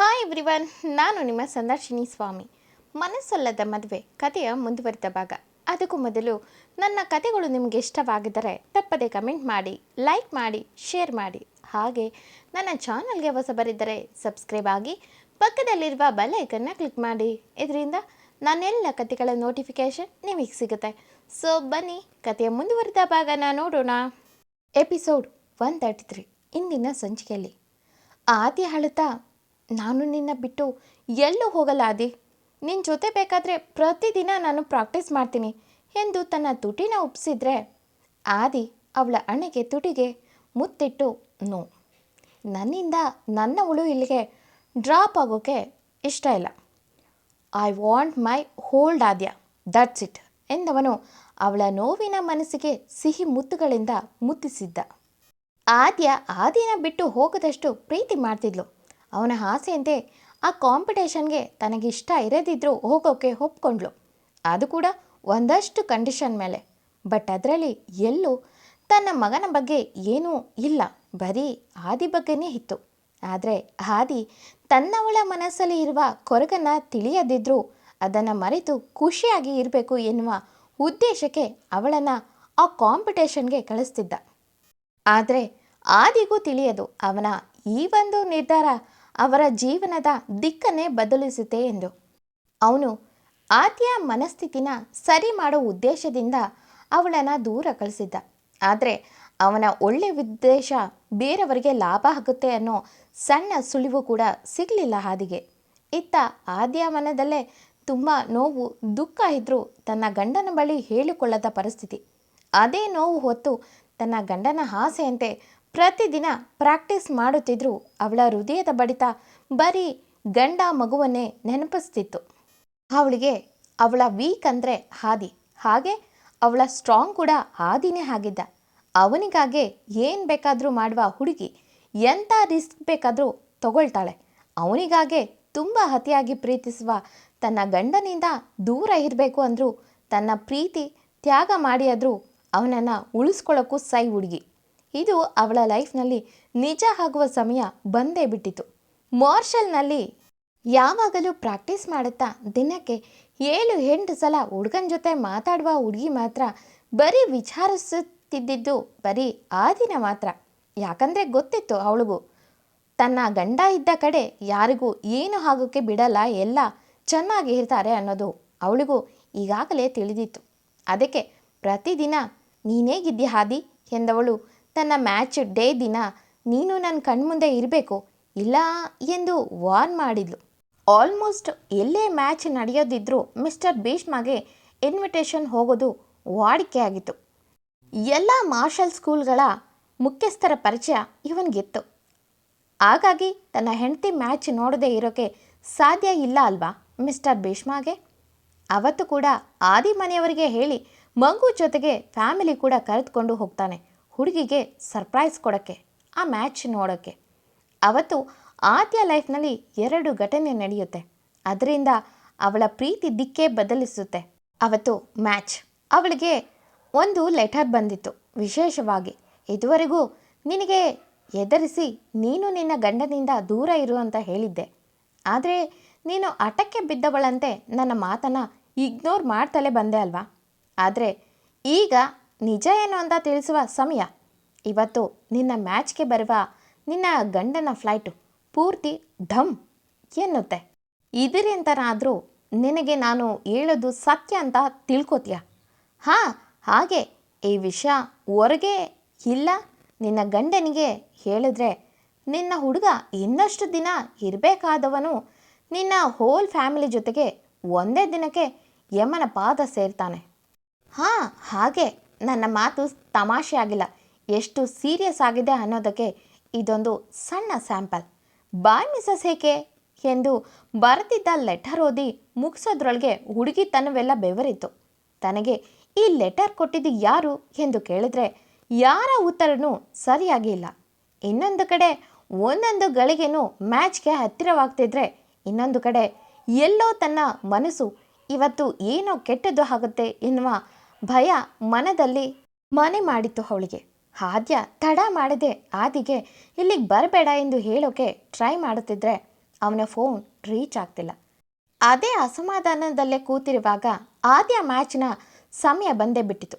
Hi everyone, ನಾನು ನಿಮ್ಮ ಸಂದರ್ಶಿನಿ ಸ್ವಾಮಿ. ಮನಸ್ಸಲ್ಲದ ಮದುವೆ ಕಥೆಯ ಮುಂದುವರಿದ ಭಾಗ. ಅದಕ್ಕೂ ಮೊದಲು ನನ್ನ ಕಥೆಗಳು ನಿಮಗೆ ಇಷ್ಟವಾಗಿದ್ದರೆ ತಪ್ಪದೆ ಕಮೆಂಟ್ ಮಾಡಿ, ಲೈಕ್ ಮಾಡಿ, ಶೇರ್ ಮಾಡಿ. ಹಾಗೆ ನನ್ನ ಚಾನಲ್ಗೆ ಹೊಸಬರಿದ್ದರೆ ಸಬ್ಸ್ಕ್ರೈಬ್ ಆಗಿ ಪಕ್ಕದಲ್ಲಿರುವ ಬೆಲ್ ಐಕನ್ನ ಕ್ಲಿಕ್ ಮಾಡಿ. ಇದರಿಂದ ನನ್ನೆಲ್ಲ ಕಥೆಗಳ ನೋಟಿಫಿಕೇಷನ್ ನಿಮಗೆ ಸಿಗುತ್ತೆ. ಸೊ ಬನ್ನಿ, ಕಥೆಯ ಮುಂದುವರಿದ ಭಾಗನ ನೋಡೋಣ. ಎಪಿಸೋಡ್ 133. ಇಂದಿನ ಸಂಚಿಕೆಯಲ್ಲಿ ಆದಿ ಅಳುತ್ತಾ, ನಾನು ನಿನ್ನ ಬಿಟ್ಟು ಎಲ್ಲೂ ಹೋಗಲ್ಲ ಆದಿ, ನಿನ್ನ ಜೊತೆ ಬೇಕಾದರೆ ಪ್ರತಿದಿನ ನಾನು ಪ್ರಾಕ್ಟೀಸ್ ಮಾಡ್ತೀನಿ ಎಂದು ತನ್ನ ತುಟಿನ ಉಪ್ಪಿಸಿದ್ರೆ ಆದಿ ಅವಳ ಹಣೆಗೆ ತುಟಿಗೆ ಮುತ್ತಿಟ್ಟು, ನೋ, ನನ್ನಿಂದ ನನ್ನವಳು ಇಲ್ಲಿಗೆ ಡ್ರಾಪ್ ಆಗೋಕ್ಕೆ ಇಷ್ಟ ಇಲ್ಲ. I want my hold Aadya, that's it ಎಂದವನು ಅವಳ ನೋವಿನ ಮನಸ್ಸಿಗೆ ಸಿಹಿ ಮುತ್ತುಗಳಿಂದ ಮುತ್ತಿಸಿದ್ದ. ಆದ್ಯ ಆದಿನ ಬಿಟ್ಟು ಹೋಗದಷ್ಟು ಪ್ರೀತಿ ಮಾಡ್ತಿದ್ಲು. ಅವನ ಆಸೆಯಂತೆ ಆ ಕಾಂಪಿಟೇಷನ್ಗೆ ತನಗಿಷ್ಟ ಇರದಿದ್ದರೂ ಹೋಗೋಕ್ಕೆ ಒಪ್ಕೊಂಡ್ಳು. ಅದು ಕೂಡ ಒಂದಷ್ಟು ಕಂಡೀಷನ್ ಮೇಲೆ. ಬಟ್ ಅದರಲ್ಲಿ ಎಲ್ಲೂ ತನ್ನ ಮಗನ ಬಗ್ಗೆ ಏನೂ ಇಲ್ಲ, ಬರೀ ಆದಿ ಬಗ್ಗೆನೇ ಇತ್ತು. ಆದರೆ ಆದಿ ತನ್ನವಳ ಮನಸ್ಸಲ್ಲಿ ಇರುವ ಕೊರಗನ್ನು ತಿಳಿಯದಿದ್ದರೂ ಅದನ್ನು ಮರೆತು ಖುಷಿಯಾಗಿ ಇರಬೇಕು ಎನ್ನುವ ಉದ್ದೇಶಕ್ಕೆ ಅವಳನ್ನು ಆ ಕಾಂಪಿಟೇಷನ್ಗೆ ಕಳಿಸ್ತಿದ್ದ. ಆದರೆ ಆದಿಗೂ ತಿಳಿಯದು ಅವನ ಈ ಒಂದು ನಿರ್ಧಾರ ಅವರ ಜೀವನದ ದಿಕ್ಕನ್ನೇ ಬದಲಿಸುತ್ತೆ ಎಂದು. ಅವನು ಆದ್ಯ ಮನಸ್ಥಿತಿನ ಸರಿ ಮಾಡೋ ಉದ್ದೇಶದಿಂದ ಅವಳನ್ನು ದೂರ ಕಳಿಸಿದ್ದ. ಆದರೆ ಅವನ ಒಳ್ಳೆ ಉದ್ದೇಶ ಬೇರೆಯವರಿಗೆ ಲಾಭ ಆಗುತ್ತೆ ಅನ್ನೋ ಸಣ್ಣ ಸುಳಿವು ಕೂಡ ಸಿಗಲಿಲ್ಲ ಆದಿಗೆ. ಇತ್ತ ಆದ್ಯ ಮನದಲ್ಲೇ ತುಂಬ ನೋವು ದುಃಖ ಇದ್ದರೂ ತನ್ನ ಗಂಡನ ಬಳಿ ಹೇಳಿಕೊಳ್ಳದ ಪರಿಸ್ಥಿತಿ. ಅದೇ ನೋವು ಹೊತ್ತು ತನ್ನ ಗಂಡನ ಆಸೆಯಂತೆ ಪ್ರತಿದಿನ ಪ್ರಾಕ್ಟೀಸ್ ಮಾಡುತ್ತಿದ್ದರೂ ಅವಳ ಹೃದಯದ ಬಡಿತ ಬರೀ ಗಂಡ ಮಗುವನ್ನೇ ನೆನಪಿಸ್ತಿತ್ತು. ಅವಳಿಗೆ ಅವಳ ವೀಕ್ ಅಂದರೆ ಆದಿ, ಹಾಗೆ ಅವಳ ಸ್ಟ್ರಾಂಗ್ ಕೂಡ ಆದಿನೇ ಆಗಿದ್ದ. ಅವನಿಗಾಗೆ ಏನು ಬೇಕಾದರೂ ಮಾಡುವ ಹುಡುಗಿ, ಎಂಥ ರಿಸ್ಕ್ ಬೇಕಾದರೂ ತಗೊಳ್ತಾಳೆ. ಅವನಿಗಾಗೆ ತುಂಬ ಅತಿಯಾಗಿ ಪ್ರೀತಿಸುವ ತನ್ನ ಗಂಡನಿಂದ ದೂರ ಇರಬೇಕು ಅಂದರೂ ತನ್ನ ಪ್ರೀತಿ ತ್ಯಾಗ ಮಾಡಿಯಾದರೂ ಅವನನ್ನು ಉಳಿಸ್ಕೊಳ್ಳೋಕ್ಕೂ ಸೈ ಹುಡುಗಿ. ಇದು ಅವಳ ಲೈಫ್ನಲ್ಲಿ ನಿಜ ಆಗುವ ಸಮಯ ಬಂದೇ ಬಿಟ್ಟಿತು. ಮಾರ್ಷಲ್ನಲ್ಲಿ ಯಾವಾಗಲೂ ಪ್ರಾಕ್ಟೀಸ್ ಮಾಡುತ್ತಾ ದಿನಕ್ಕೆ 7-8 ಸಲ ಹುಡುಗನ ಜೊತೆ ಮಾತಾಡುವ ಹುಡುಗಿ ಮಾತ್ರ ಬರೀ ವಿಚಾರಿಸುತ್ತಿದ್ದು ಬರೀ ಆ ದಿನ ಮಾತ್ರ. ಯಾಕಂದರೆ ಗೊತ್ತಿತ್ತು ಅವಳಿಗೂ ತನ್ನ ಗಂಡ ಇದ್ದ ಕಡೆ ಯಾರಿಗೂ ಏನು ಆಗೋಕ್ಕೆ ಬಿಡಲ್ಲ, ಎಲ್ಲ ಚೆನ್ನಾಗಿ ಇರ್ತಾರೆ ಅನ್ನೋದು ಅವಳಿಗೂ ಈಗಾಗಲೇ ತಿಳಿದಿತ್ತು. ಅದಕ್ಕೆ ಪ್ರತಿದಿನ ನೀನೇಗಿದ್ಯಾ ಆದಿ ಎಂದವಳು ತನ್ನ ಮ್ಯಾಚ್ ಡೇ ದಿನ ನೀನು ನನ್ನ ಕಣ್ಮುಂದೆ ಇರಬೇಕು ಇಲ್ಲ ಎಂದು ವಾರ್ನ್ ಮಾಡಿದ್ಲು. ಆಲ್ಮೋಸ್ಟ್ ಎಲ್ಲೇ ಮ್ಯಾಚ್ ನಡೆಯೋದಿದ್ರೂ ಮಿಸ್ಟರ್ ಭೀಷ್ಮಗೆ ಇನ್ವಿಟೇಷನ್ ಹೋಗೋದು ವಾಡಿಕೆಯಾಗಿತ್ತು. ಎಲ್ಲ ಮಾರ್ಷಲ್ ಸ್ಕೂಲ್ಗಳ ಮುಖ್ಯಸ್ಥರ ಪರಿಚಯ ಇವನಿಗಿತ್ತು. ಹಾಗಾಗಿ ತನ್ನ ಹೆಂಡತಿ ಮ್ಯಾಚ್ ನೋಡದೇ ಇರೋಕ್ಕೆ ಸಾಧ್ಯ ಇಲ್ಲ ಅಲ್ವಾ ಮಿಸ್ಟರ್ ಭೀಷ್ಮಗೆ. ಅವತ್ತು ಕೂಡ ಆದಿ ಮನೆಯವರಿಗೆ ಹೇಳಿ ಮಗು ಜೊತೆಗೆ ಫ್ಯಾಮಿಲಿ ಕೂಡ ಕರೆದುಕೊಂಡು ಹೋಗ್ತಾನೆ ಹುಡುಗಿಗೆ ಸರ್ಪ್ರೈಸ್ ಕೊಡೋಕ್ಕೆ, ಆ ಮ್ಯಾಚ್ ನೋಡೋಕ್ಕೆ. ಅವತ್ತು ಆದ್ಯ ಲೈಫ್ನಲ್ಲಿ 2 ಘಟನೆ ನಡೆಯುತ್ತೆ. ಅದರಿಂದ ಅವಳ ಪ್ರೀತಿ ದಿಕ್ಕೇ ಬದಲಿಸುತ್ತೆ. ಅವತ್ತು ಮ್ಯಾಚ್, ಅವಳಿಗೆ ಒಂದು ಲೆಟರ್ ಬಂದಿತ್ತು. ವಿಶೇಷವಾಗಿ, ಇದುವರೆಗೂ ನಿನಗೆ ಎದುರಿಸಿ ನೀನು ನಿನ್ನ ಗಂಡನಿಂದ ದೂರ ಇರು ಅಂತ ಹೇಳಿದ್ದೆ. ಆದರೆ ನೀನು ಹಠಕ್ಕೆ ಬಿದ್ದವಳಂತೆ ನನ್ನ ಮಾತನ್ನು ಇಗ್ನೋರ್ ಮಾಡ್ತಲೇ ಬಂದೆ ಅಲ್ವಾ. ಆದರೆ ಈಗ ನಿಜ ಏನು ಅಂತ ತಿಳಿಸುವ ಸಮಯ. ಇವತ್ತು ನಿನ್ನ ಮ್ಯಾಚ್ಗೆ ಬರುವ ನಿನ್ನ ಗಂಡನ ಫ್ಲೈಟು ಪೂರ್ತಿ ಢಮ್ ಎನ್ನುತ್ತೆ. ಇದರಿಂತನಾದರೂ ನಿನಗೆ ನಾನು ಹೇಳೋದು ಸತ್ಯ ಅಂತ ತಿಳ್ಕೊತೀಯ. ಹಾಂ, ಹಾಗೆ ಈ ವಿಷಯ ಹೊರಗೆ ಇಲ್ಲ ನಿನ್ನ ಗಂಡನಿಗೆ ಹೇಳಿದ್ರೆ ನಿನ್ನ ಹುಡುಗ ಇನ್ನಷ್ಟು ದಿನ ಇರಬೇಕಾದವನು ನಿನ್ನ ಹೋಲ್ ಫ್ಯಾಮಿಲಿ ಜೊತೆಗೆ ಒಂದೇ ದಿನಕ್ಕೆ ಯಮನ ಪಾದ ಸೇರ್ತಾನೆ. ಹಾಂ, ಹಾಗೆ ನನ್ನ ಮಾತು ತಮಾಷೆ ಆಗಿಲ್ಲ, ಎಷ್ಟು ಸೀರಿಯಸ್ ಆಗಿದೆ ಅನ್ನೋದಕ್ಕೆ ಇದೊಂದು ಸಣ್ಣ ಸ್ಯಾಂಪಲ್. ಬಾಯ್ ಮಿಸಸ್ ಏಕೆ ಎಂದು ಬರೆದಿದ್ದ ಲೆಟರ್ ಓದಿ ಮುಗಿಸೋದ್ರೊಳಗೆ ಹುಡುಗಿ ತನ್ನವೆಲ್ಲ ಬೆವರಿತ್ತು. ತನಗೆ ಈ ಲೆಟರ್ ಕೊಟ್ಟಿದ್ದು ಯಾರು ಎಂದು ಕೇಳಿದ್ರೆ ಯಾರ ಉತ್ತರನೂ ಸರಿಯಾಗಿಲ್ಲ. ಇನ್ನೊಂದು ಕಡೆ ಒಂದೊಂದು ಗಳಿಗೆನೂ ಮ್ಯಾಚ್ಗೆ ಹತ್ತಿರವಾಗ್ತಿದ್ರೆ ಇನ್ನೊಂದು ಕಡೆ ಎಲ್ಲೋ ತನ್ನ ಮನಸ್ಸು ಇವತ್ತು ಏನೋ ಕೆಟ್ಟದ್ದು ಆಗುತ್ತೆ ಎನ್ನುವ ಭಯ ಮನದಲ್ಲಿ ಮನೆ ಮಾಡಿತ್ತು ಅವಳಿಗೆ. ಆದ್ಯ ತಡ ಮಾಡದೆ ಆದಿಗೆ ಇಲ್ಲಿಗೆ ಬರಬೇಡ ಎಂದು ಹೇಳೋಕೆ ಟ್ರೈ ಮಾಡುತ್ತಿದ್ರೆ ಅವನ ಫೋನ್ ರೀಚ್ ಆಗ್ತಿಲ್ಲ. ಅದೇ ಅಸಮಾಧಾನದಲ್ಲೇ ಕೂತಿರುವಾಗ ಆದ್ಯ ಮ್ಯಾಚ್ನ ಸಮಯ ಬಂದೇ ಬಿಟ್ಟಿತು.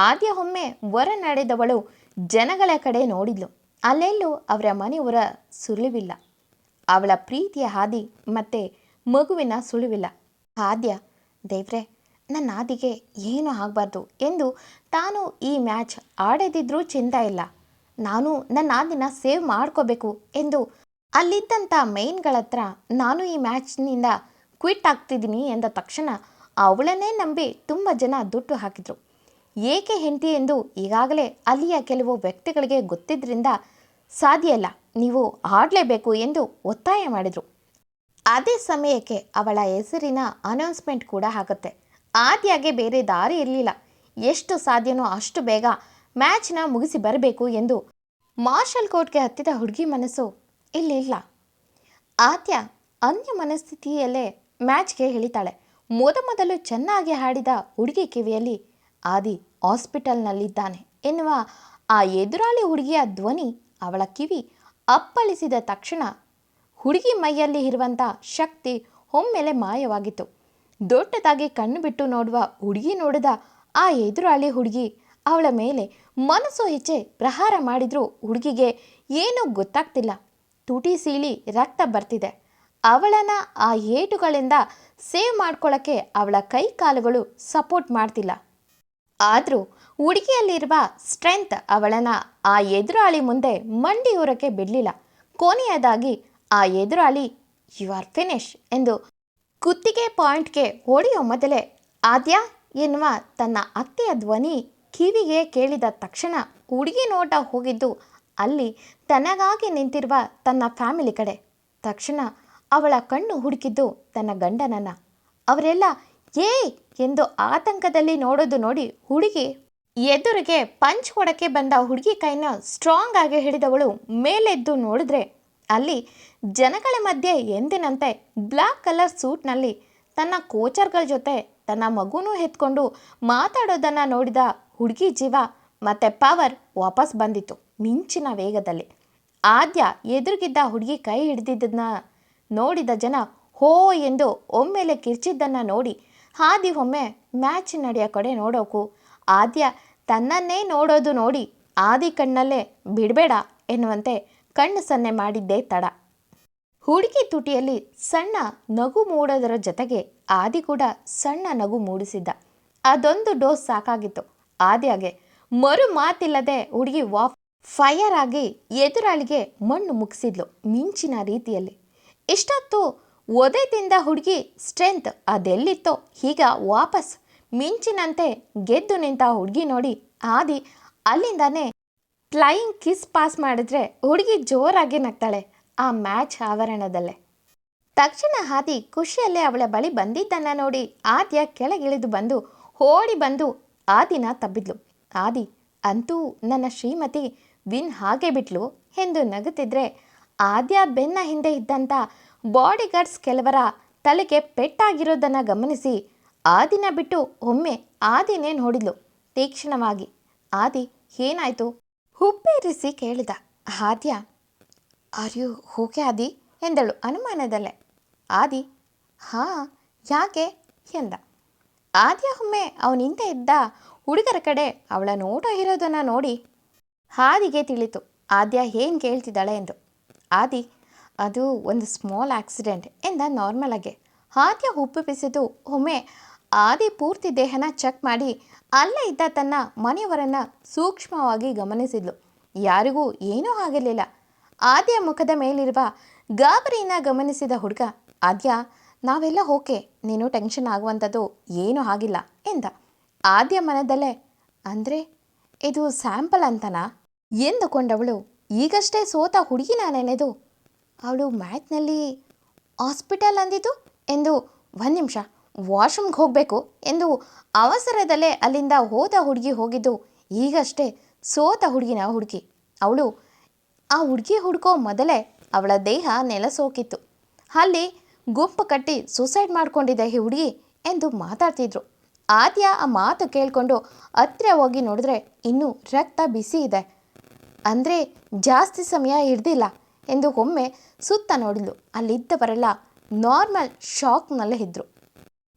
ಆದ್ಯ ಒಮ್ಮೆ ಹೊರ ನಡೆದವಳು ಜನಗಳ ಕಡೆ ನೋಡಿದ್ಲು. ಅಲ್ಲೆಲ್ಲೂ ಅವರ ಮನೆಯವರ ಸುಳಿವಿಲ್ಲ. ಅವಳ ಪ್ರೀತಿಯ ಹಾದಿ ಮತ್ತೆ ಮಗುವಿನ ಸುಳಿವಿಲ್ಲ. ಆದ್ಯ, ದೇವ್ರೆ, ನನ್ನ ಆದಿಗೆ ಏನೂ ಆಗಬಾರ್ದು ಎಂದು ತಾನು ಈ ಮ್ಯಾಚ್ ಆಡದಿದ್ರೂ ಚಿಂತೆ ಇಲ್ಲ, ನಾನು ನನ್ನ ಆದಿನ ಸೇವ್ ಮಾಡ್ಕೋಬೇಕು ಎಂದು ಅಲ್ಲಿದ್ದಂಥ ಮೇನ್ಗಳ ಹತ್ರ ನಾನು ಈ ಮ್ಯಾಚ್ನಿಂದ ಕ್ವಿಟ್ ಆಗ್ತಿದ್ದೀನಿ ಎಂದ ತಕ್ಷಣ ಅವಳನ್ನೇ ನಂಬಿ ತುಂಬ ಜನ ದುಡ್ಡು ಹಾಕಿದರು. ಏಕೆ ಹೆಂಡತಿ ಎಂದು ಈಗಾಗಲೇ ಅಲ್ಲಿಯ ಕೆಲವು ವ್ಯಕ್ತಿಗಳಿಗೆ ಗೊತ್ತಿದ್ದರಿಂದ ಸಾಧ್ಯ ಇಲ್ಲ, ನೀವು ಆಡಲೇಬೇಕು ಎಂದು ಒತ್ತಾಯ ಮಾಡಿದರು. ಅದೇ ಸಮಯಕ್ಕೆ ಅವಳ ಹೆಸರಿನ ಅನೌನ್ಸ್ಮೆಂಟ್ ಕೂಡ ಆಗುತ್ತೆ. ಆದ್ಯಾಗೆ ಬೇರೆ ದಾರಿ ಇರಲಿಲ್ಲ. ಎಷ್ಟು ಸಾಧ್ಯನೋ ಅಷ್ಟು ಬೇಗ ಮ್ಯಾಚ್ನ ಮುಗಿಸಿ ಬರಬೇಕು ಎಂದು ಮಾರ್ಷಲ್ ಕೋರ್ಟ್ಗೆ ಹತ್ತಿದ ಹುಡುಗಿ ಮನಸ್ಸು ಇಲ್ಲಿಲ್ಲ. ಆದ್ಯ ಅನ್ಯ ಮನಸ್ಥಿತಿಯಲ್ಲೇ ಮ್ಯಾಚ್ಗೆ ಇಳಿತಾಳೆ. ಮೊದಲು ಚೆನ್ನಾಗಿ ಹಾಡಿದ ಹುಡುಗಿ ಕಿವಿಯಲ್ಲಿ ಆದಿ ಹಾಸ್ಪಿಟಲ್ನಲ್ಲಿದ್ದಾನೆ ಎನ್ನುವ ಆ ಎದುರಾಳಿ ಹುಡುಗಿಯ ಧ್ವನಿ ಅವಳ ಕಿವಿ ಅಪ್ಪಳಿಸಿದ ತಕ್ಷಣ ಹುಡುಗಿ ಮೈಯಲ್ಲಿ ಇರುವಂಥ ಶಕ್ತಿ ಒಮ್ಮೆಲೆ ಮಾಯವಾಗಿತ್ತು. ದೊಡ್ಡದಾಗಿ ಕಣ್ಣು ಬಿಟ್ಟು ನೋಡುವ ಹುಡುಗಿ ನೋಡಿದ ಆ ಎದುರಾಳಿ ಹುಡುಗಿ ಅವಳ ಮೇಲೆ ಮನಸ್ಸು ಹೆಚ್ಚೆ ಪ್ರಹಾರ ಮಾಡಿದರೂ ಹುಡುಗಿಗೆ ಏನೂ ಗೊತ್ತಾಗ್ತಿಲ್ಲ. ತುಟಿ ಸೀಳಿ ರಕ್ತ ಬರ್ತಿದೆ. ಅವಳನ್ನು ಆ ಏಟುಗಳಿಂದ ಸೇವ್ ಮಾಡ್ಕೊಳ್ಳೋಕ್ಕೆ ಅವಳ ಕೈ ಕಾಲುಗಳು ಸಪೋರ್ಟ್ ಮಾಡ್ತಿಲ್ಲ. ಆದರೂ ಹುಡುಗಿಯಲ್ಲಿರುವ ಸ್ಟ್ರೆಂತ್ ಅವಳನ್ನು ಆ ಎದುರಾಳಿ ಮುಂದೆ ಮಂಡಿಯೂರಕ್ಕೆ ಬಿಡಲಿಲ್ಲ. ಕೊನೆಯದಾಗಿ ಆ ಎದುರಾಳಿ ಯು ಆರ್ ಫಿನಿಶ್ ಎಂದು ಕುತ್ತಿಗೆ ಪಾಯಿಂಟ್ಗೆ ಹೊಡೆಯೋ ಮೊದಲೇ ಆದ್ಯ ಎನ್ನುವ ತನ್ನ ಅತ್ತೆಯ ಧ್ವನಿ ಕಿವಿಗೆ ಕೇಳಿದ ತಕ್ಷಣ ಹುಡುಗಿ ನೋಟ ಹೋಗಿದ್ದು ಅಲ್ಲಿ ತನಗಾಗಿ ನಿಂತಿರುವ ತನ್ನ ಫ್ಯಾಮಿಲಿ ಕಡೆ. ತಕ್ಷಣ ಅವಳ ಕಣ್ಣು ಹುಡುಕಿದ್ದು ತನ್ನ ಗಂಡನನ್ನು. ಅವರೆಲ್ಲ ಏ ಎಂದು ಆತಂಕದಲ್ಲಿ ನೋಡೋದು ನೋಡಿ ಹುಡುಗಿ ಎದುರಿಗೆ ಪಂಚ್ ಕೊಡಕ್ಕೆ ಬಂದ ಹುಡುಗಿ ಕೈನ ಸ್ಟ್ರಾಂಗ್ ಆಗಿ ಹಿಡಿದವಳು ಮೇಲೆದ್ದು ನೋಡಿದ್ರೆ ಅಲ್ಲಿ ಜನಗಳ ಮಧ್ಯೆ ಎಂದಿನಂತೆ ಬ್ಲ್ಯಾಕ್ ಕಲರ್ ಸೂಟ್ನಲ್ಲಿ ತನ್ನ ಕೋಚರ್ಗಳ ಜೊತೆ ತನ್ನ ಮಗುನೂ ಎತ್ಕೊಂಡು ಮಾತಾಡೋದನ್ನು ನೋಡಿದ ಹುಡುಗಿ ಜೀವ ಮತ್ತು ಪವರ್ ವಾಪಸ್ ಬಂದಿತ್ತು ಮಿಂಚಿನ ವೇಗದಲ್ಲಿ. ಆದ್ಯ ಎದುರಿಗಿದ್ದ ಹುಡುಗಿ ಕೈ ಹಿಡಿದಿದ್ದನ್ನ ನೋಡಿದ ಜನ ಹೋ ಎಂದು ಒಮ್ಮೆಲೆ ಕಿರ್ಚಿದ್ದನ್ನು ನೋಡಿ ಆದಿ ಒಮ್ಮೆ ಮ್ಯಾಚ್ ನಡೆಯೋ ಕಡೆ ನೋಡೋಕು ಆದ್ಯ ತನ್ನನ್ನೇ ನೋಡೋದು ನೋಡಿ ಆದಿ ಕಣ್ಣಲ್ಲೇ ಬಿಡಬೇಡ ಎನ್ನುವಂತೆ ಕಣ್ಣು ಸನ್ನೆ ಮಾಡಿದ್ದೇ ತಡ. ಹುಡುಗಿ ತುಟಿಯಲ್ಲಿ ಸಣ್ಣ ನಗು ಮೂಡೋದರ ಜೊತೆಗೆ ಆದಿ ಕೂಡ ಸಣ್ಣ ನಗು ಮೂಡಿಸಿದ್ದ. ಅದೊಂದು ಡೋಸ್ ಸಾಕಾಗಿತ್ತು ಆದ್ಯಾಗೆ. ಮರು ಮಾತಿಲ್ಲದೆ ಹುಡುಗಿ ಫೈರ್ ಆಗಿ ಎದುರಾಳಿಗೆ ಮಣ್ಣು ಮುಗಿಸಿದ್ಲು ಮಿಂಚಿನ ರೀತಿಯಲ್ಲಿ. ಇಷ್ಟೊತ್ತು ಒದೆದಿಂದ ಹುಡುಗಿ ಸ್ಟ್ರೆಂತ್ ಅದೆಲ್ಲಿತ್ತೋ ಈಗ ವಾಪಸ್ ಮಿಂಚಿನಂತೆ ಗೆದ್ದು ನಿಂತ ಹುಡುಗಿ ನೋಡಿ ಆದಿ ಅಲ್ಲಿಂದಾನೇ ಫ್ಲೈಯಿಂಗ್ ಕಿಸ್ ಪಾಸ್ ಮಾಡಿದ್ರೆ ಹುಡುಗಿ ಜೋರಾಗಿ ನಗ್ತಾಳೆ ಆ ಮ್ಯಾಚ್ ಆವರಣದಲ್ಲೇ. ತಕ್ಷಣ ಆದಿ ಖುಷಿಯಲ್ಲೇ ಅವಳ ಬಳಿ ಬಂದಿದ್ದನ್ನು ನೋಡಿ ಆದ್ಯ ಕೆಳಗಿಳಿದು ಬಂದು ಓಡಿ ಬಂದು ಆದಿನ ತಬ್ಬಿದ್ಲು. ಆದಿ, ಅಂತೂ ನನ್ನ ಶ್ರೀಮತಿ ವಿನ್ ಹಾಗೆ ಬಿಟ್ಲು ಎಂದು ನಗುತ್ತಿದ್ರೆ ಆದ್ಯ ಬೆನ್ನ ಹಿಂದೆ ಇದ್ದಂಥ ಬಾಡಿಗಾರ್ಡ್ಸ್ ಕೆಲವರ ತಲೆಗೆ ಪೆಟ್ಟಾಗಿರೋದನ್ನು ಗಮನಿಸಿ ಆದಿನ ಬಿಟ್ಟು ಒಮ್ಮೆ ಆದಿನೇ ನೋಡಿದ್ಲು ತೀಕ್ಷ್ಣವಾಗಿ. ಆದಿ, ಏನಾಯಿತು ಹುಬ್ಬೇರಿಸಿ ಕೇಳಿದ. ಆದ್ಯ, ಆರ್ ಯು ಓಕೆ ಆದಿ ಎಂದಳು ಅನುಮಾನದಲ್ಲೇ. ಆದಿ, ಹಾಂ, ಯಾಕೆ ಎಂದ. ಆದ್ಯ ಒಮ್ಮೆ ಅವನಿಂದ ಇದ್ದ ಹುಡುಗರ ಕಡೆ ಅವಳ ನೋಟ ಇರೋದನ್ನು ನೋಡಿ ಆದಿಗೆ ತಿಳಿತು ಆದ್ಯ ಏನು ಕೇಳ್ತಿದ್ದಾಳೆ ಎಂದು. ಆದಿ, ಅದು ಒಂದು ಸ್ಮಾಲ್ ಆಕ್ಸಿಡೆಂಟ್ ಎಂದ ನಾರ್ಮಲ್ ಆಗಿ. ಆದ್ಯ ಹುಬ್ಬಿಸಿದು ಒಮ್ಮೆ ಆದಿ ಪೂರ್ತಿ ದೇಹನ ಚೆಕ್ ಮಾಡಿ ಅಲ್ಲೇ ಇದ್ದ ತನ್ನ ಮನೆಯವರನ್ನು ಸೂಕ್ಷ್ಮವಾಗಿ ಗಮನಿಸಿದ್ಲು. ಯಾರಿಗೂ ಏನೂ ಆಗಿರಲಿಲ್ಲ. ಆದ್ಯ ಮುಖದ ಮೇಲಿರುವ ಗಾಬರಿನ ಗಮನಿಸಿದ ಹುಡುಗ, ಆದ್ಯ, ನಾವೆಲ್ಲ ಓಕೆ, ನೀನು ಟೆನ್ಷನ್ ಆಗುವಂಥದ್ದು ಏನೂ ಆಗಿಲ್ಲ ಎಂದ. ಆದ್ಯ ಮನದಲ್ಲೇ, ಅಂದರೆ ಇದು ಸ್ಯಾಂಪಲ್ ಅಂತನಾ ಎಂದುಕೊಂಡವಳು ಈಗಷ್ಟೇ ಸೋತ ಹುಡುಗಿನ ನೆನೆದು ಅವಳು ಮ್ಯಾಚ್ನಲ್ಲಿ ಹಾಸ್ಪಿಟಲ್ ಅಂದಿದ್ದು ಎಂದು ಒಂದು ನಿಮಿಷ ವಾಶ್ರೂಮ್ಗೆ ಹೋಗಬೇಕು ಎಂದು ಅವಸರದಲ್ಲೇ ಅಲ್ಲಿಂದ ಹೋದ ಹುಡುಗಿ ಹೋಗಿದ್ದು ಈಗಷ್ಟೇ ಸೋತ ಹುಡುಗಿನ ಹುಡುಗಿ. ಅವಳು ಆ ಹುಡುಗಿ ಹುಡುಕೋ ಮೊದಲೇ ಅವಳ ದೇಹ ನೆಲಸೋಕಿತ್ತು. ಅಲ್ಲಿ ಗುಂಪು ಕಟ್ಟಿ ಸುಸೈಡ್ ಮಾಡ್ಕೊಂಡಿದ್ದೆ ಈ ಹುಡುಗಿ ಎಂದು ಮಾತಾಡ್ತಿದ್ರು. ಆದ್ಯ ಆ ಮಾತು ಕೇಳಿಕೊಂಡು ಹತ್ತಿರ ಹೋಗಿ ನೋಡಿದ್ರೆ ಇನ್ನೂ ರಕ್ತ ಬಿಸಿ ಇದೆ. ಅಂದರೆ ಜಾಸ್ತಿ ಸಮಯ ಹಿಡ್ದಿಲ್ಲ ಎಂದು ಒಮ್ಮೆ ಸುತ್ತ ನೋಡಿದ್ಲು. ಅಲ್ಲಿದ್ದವರೆಲ್ಲ ನಾರ್ಮಲ್ ಶಾಕ್ನಲ್ಲೇ ಇದ್ರು.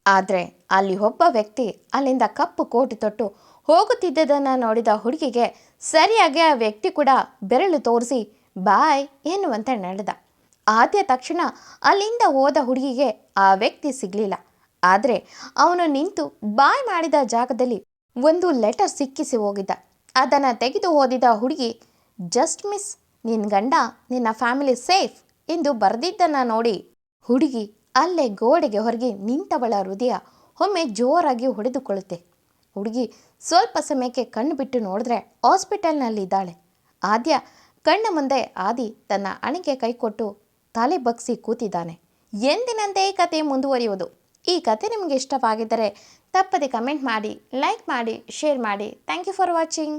ಆದರೆ ಅಲ್ಲಿ ಒಬ್ಬ ವ್ಯಕ್ತಿ ಅಲ್ಲಿಂದ ಕಪ್ಪು ಕೋಟ್ ತೊಟ್ಟು ಹೋಗುತ್ತಿದ್ದದನ್ನು ನೋಡಿದ ಹುಡುಗಿಗೆ ಸರಿಯಾಗಿ ಆ ವ್ಯಕ್ತಿ ಕೂಡ ಬೆರಳು ತೋರಿಸಿ ಬಾಯ್ ಎನ್ನುವಂತೆ ನಡೆದ. ಆದ್ಯ ತಕ್ಷಣ ಅಲ್ಲಿಂದ ಹೋದ ಹುಡುಗಿಗೆ ಆ ವ್ಯಕ್ತಿ ಸಿಗಲಿಲ್ಲ. ಆದರೆ ಅವನು ನಿಂತು ಬಾಯ್ ಮಾಡಿದ ಜಾಗದಲ್ಲಿ ಒಂದು ಲೆಟರ್ ಸಿಕ್ಕಿಸಿ ಹೋಗಿದ್ದ. ಅದನ್ನು ತೆಗೆದು ಓದಿದ ಹುಡುಗಿ, ಜಸ್ಟ್ ಮಿಸ್, ನಿನ್ನ ಗಂಡ ನಿನ್ನ ಫ್ಯಾಮಿಲಿ ಸೇಫ್ ಎಂದು ಬರೆದಿದ್ದನ್ನು ನೋಡಿ ಹುಡುಗಿ ಅಲ್ಲೇ ಗೋಡೆಗೆ ಹೊರಗೆ ನಿಂತವಳ ಹೃದಯ ಒಮ್ಮೆ ಜೋರಾಗಿ ಹೊಡೆದುಕೊಳ್ಳುತ್ತೆ. ಹುಡುಗಿ ಸ್ವಲ್ಪ ಸಮಯಕ್ಕೆ ಕಣ್ಣು ಬಿಟ್ಟು ನೋಡಿದ್ರೆ ಹಾಸ್ಪಿಟಲ್ನಲ್ಲಿದ್ದಾಳೆ. ಆದ್ಯ ಕಣ್ಣ ಮುಂದೆ ಆದಿ ತನ್ನ ಹಣೆಗೆ ಕೈ ಕೊಟ್ಟು ತಲೆ ಬಗ್ಸಿ ಕೂತಿದ್ದಾನೆ. ಎಂದಿನಂತೆ ಈ ಕತೆ ಮುಂದುವರಿಯುವುದು. ಈ ಕತೆ ನಿಮಗೆ ಇಷ್ಟವಾಗಿದ್ದರೆ ತಪ್ಪದೆ ಕಮೆಂಟ್ ಮಾಡಿ, ಲೈಕ್ ಮಾಡಿ, ಶೇರ್ ಮಾಡಿ. Thank you for watching.